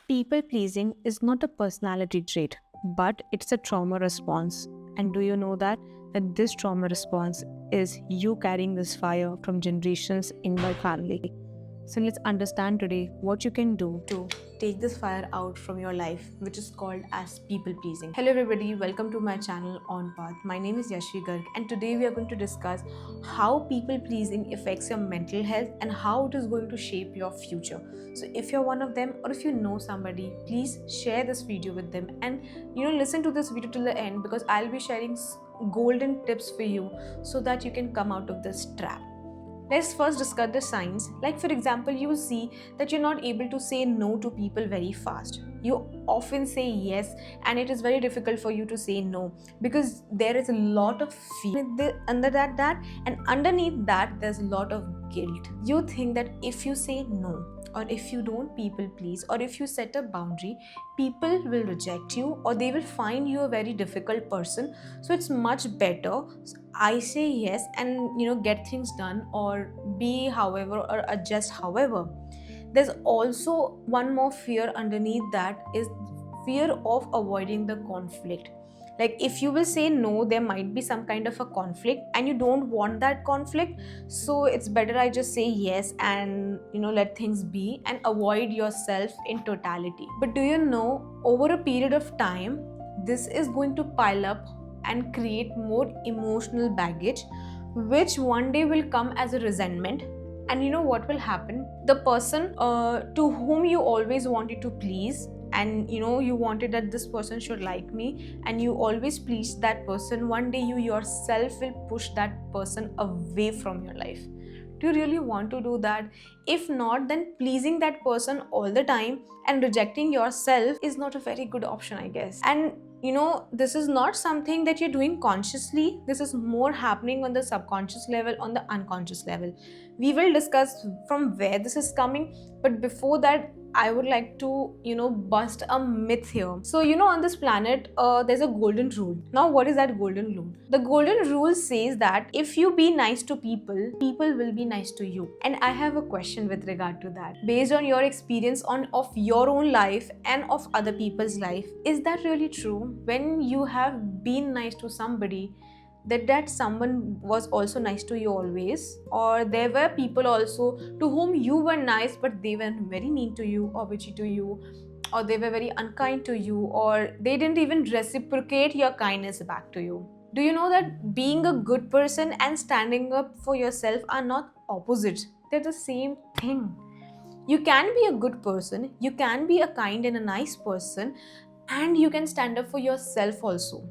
People pleasing is not a personality trait, but it's a trauma response. And do you know that this trauma response is you carrying this fire from generations in your family? So let's understand today what you can do to take this fire out from your life, which is called as people pleasing. Hello everybody, welcome to my channel On Path. My name is Yashvi Garg and today we are going to discuss how people pleasing affects your mental health and how it is going to shape your future. So if you're one of them or if you know somebody, please share this video with them and listen to this video till the end because I'll be sharing golden tips for you so that you can come out of this trap. Let's first discuss the signs. Like, for example, you see that you're not able to say no to people very fast. You often say yes, and it is very difficult for you to say no because there is a lot of fear under that, and underneath that, there's a lot of guilt. You think that if you say no, or if you don't people please, or if you set a boundary, people will reject you or they will find you a very difficult person. So it's much better I say yes and get things done or be however or adjust however. There's also one more fear underneath that is fear of avoiding the conflict. Like if you will say no, there might be some kind of a conflict and you don't want that conflict, so it's better I just say yes and let things be and avoid yourself in totality. But do you know, over a period of time this is going to pile up and create more emotional baggage, which one day will come as a resentment. And you know what will happen? The person to whom you always wanted to please, and you wanted that this person should like me, and you always pleased that person, one day you yourself will push that person away from your life. Do you really want to do that? If not, then pleasing that person all the time and rejecting yourself is not a very good option, I guess. And this is not something that you're doing consciously. This is more happening on the subconscious level, on the unconscious level. We will discuss from where this is coming, but before that I would like to bust a myth here. So on this planet there's a golden rule. Now what is that golden rule? The golden rule says that if you be nice to people, people will be nice to you. And I have a question with regard to that. Based on your experience of your own life and of other people's life, is that really true? When you have been nice to somebody, that someone was also nice to you always, or there were people also to whom you were nice but they were very mean to you or bitchy to you, or they were very unkind to you, or they didn't even reciprocate your kindness back to you? Do you know that being a good person and standing up for yourself are not opposites? They're the same thing. You can be a good person, you can be a kind and a nice person, and you can stand up for yourself also.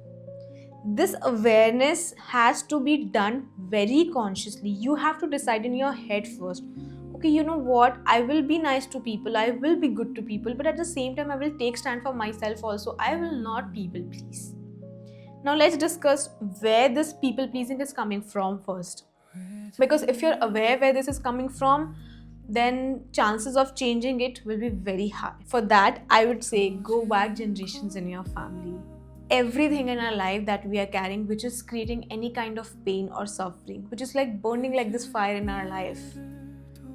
This awareness has to be done very consciously. You have to decide in your head first, okay, you know what, I will be nice to people, I will be good to people, but at the same time I will take stand for myself also. I will not people please. Now let's discuss where this people pleasing is coming from first, because if you're aware where this is coming from, then chances of changing it will be very high. For that, I would say go back generations in your family. Everything in our life that we are carrying which is creating any kind of pain or suffering, which is like burning like this fire in our life,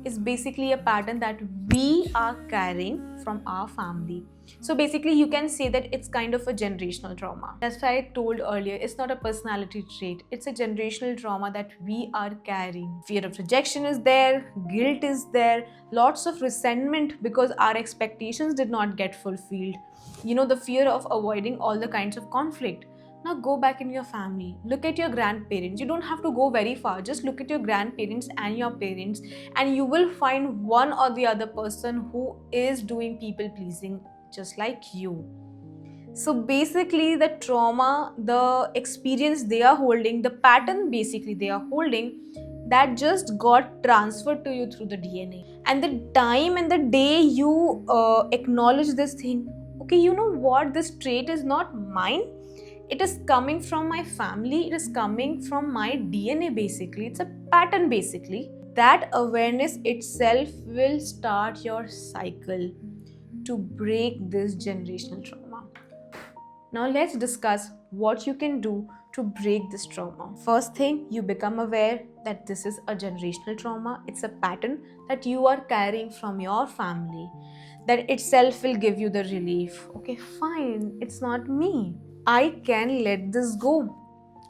is basically a pattern that we are carrying from our family. So basically you can say that it's kind of a generational trauma. That's why I told earlier, it's not a personality trait, it's a generational trauma that we are carrying. Fear of rejection is there, guilt is there, lots of resentment because our expectations did not get fulfilled. The fear of avoiding all the kinds of conflict. Now go back in your family. Look at your grandparents. You don't have to go very far. Just look at your grandparents and your parents, and you will find one or the other person who is doing people pleasing just like you. So basically the trauma, the experience they are holding, the pattern basically they are holding, that just got transferred to you through the DNA. And the time and the day you acknowledge this thing, okay, you know what, this trait is not mine, it is coming from my family, it is coming from my DNA basically, it's a pattern basically. That awareness itself will start your cycle to break this generational trauma. Now let's discuss what you can do to break this trauma. First thing, you become aware that this is a generational trauma. It's a pattern that you are carrying from your family. that itself will give you the relief. Okay, fine, it's not me. I can let this go.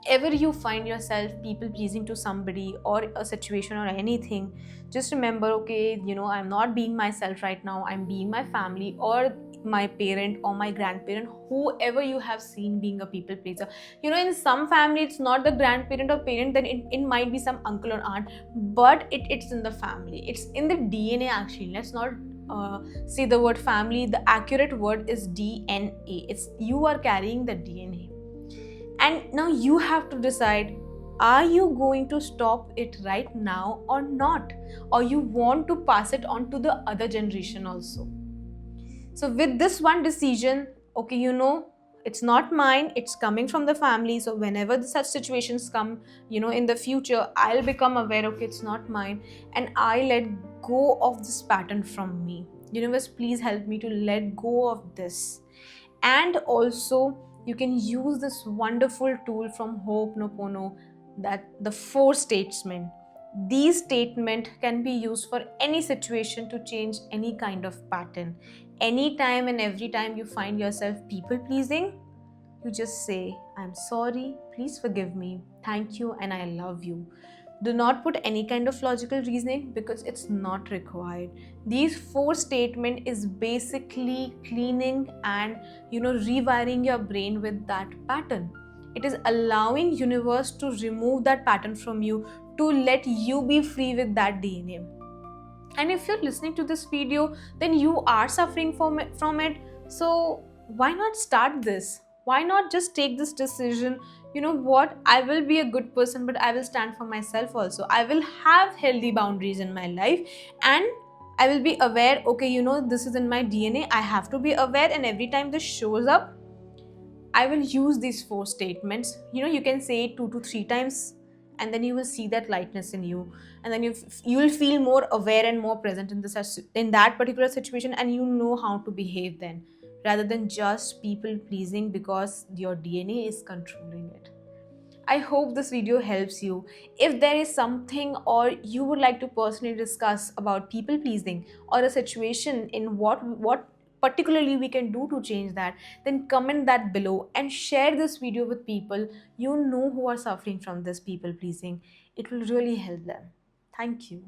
Ever you find yourself people pleasing to somebody or a situation or anything, just remember, okay, I'm not being myself right now, I'm being my family or my parent or my grandparent, whoever you have seen being a people pleaser. In some family it's not the grandparent or parent, then it might be some uncle or aunt, but it's in the family, it's in the DNA actually. Let's not say the word family, the accurate word is DNA. It's you are carrying the DNA. And now you have to decide, are you going to stop it right now or not? Or you want to pass it on to the other generation also? So, with this one decision, okay, it's not mine, it's coming from the family. So, whenever such situations come, in the future, I'll become aware, okay, it's not mine, and I let go of this pattern from me. Universe, please help me to let go of this. And also, you can use this wonderful tool from Ho'oponopono, that the 4 statements. These statements can be used for any situation to change any kind of pattern. Anytime and every time you find yourself people pleasing, you just say, I'm sorry, please forgive me, thank you, and I love you. Do not put any kind of logical reasoning because it's not required. These 4 statements is basically cleaning and rewiring your brain with that pattern. It is allowing universe to remove that pattern from you, to let you be free with that DNA. And if you're listening to this video, then you are suffering from it. So why not start this? Why not just take this decision? You know what? I will be a good person, but I will stand for myself also. I will have healthy boundaries in my life, and I will be aware, okay, this is in my DNA. I have to be aware, and every time this shows up, I will use these 4 statements. You can say it 2 to 3 times, and then you will see that lightness in you, and then you will feel more aware and more present in that particular situation, and you know how to behave then, rather than just people pleasing because your DNA is controlling it. I hope this video helps you. If there is something or you would like to personally discuss about people pleasing or a situation in what particularly we can do to change that, then comment that below and share this video with people who are suffering from this people pleasing. It will really help them. Thank you.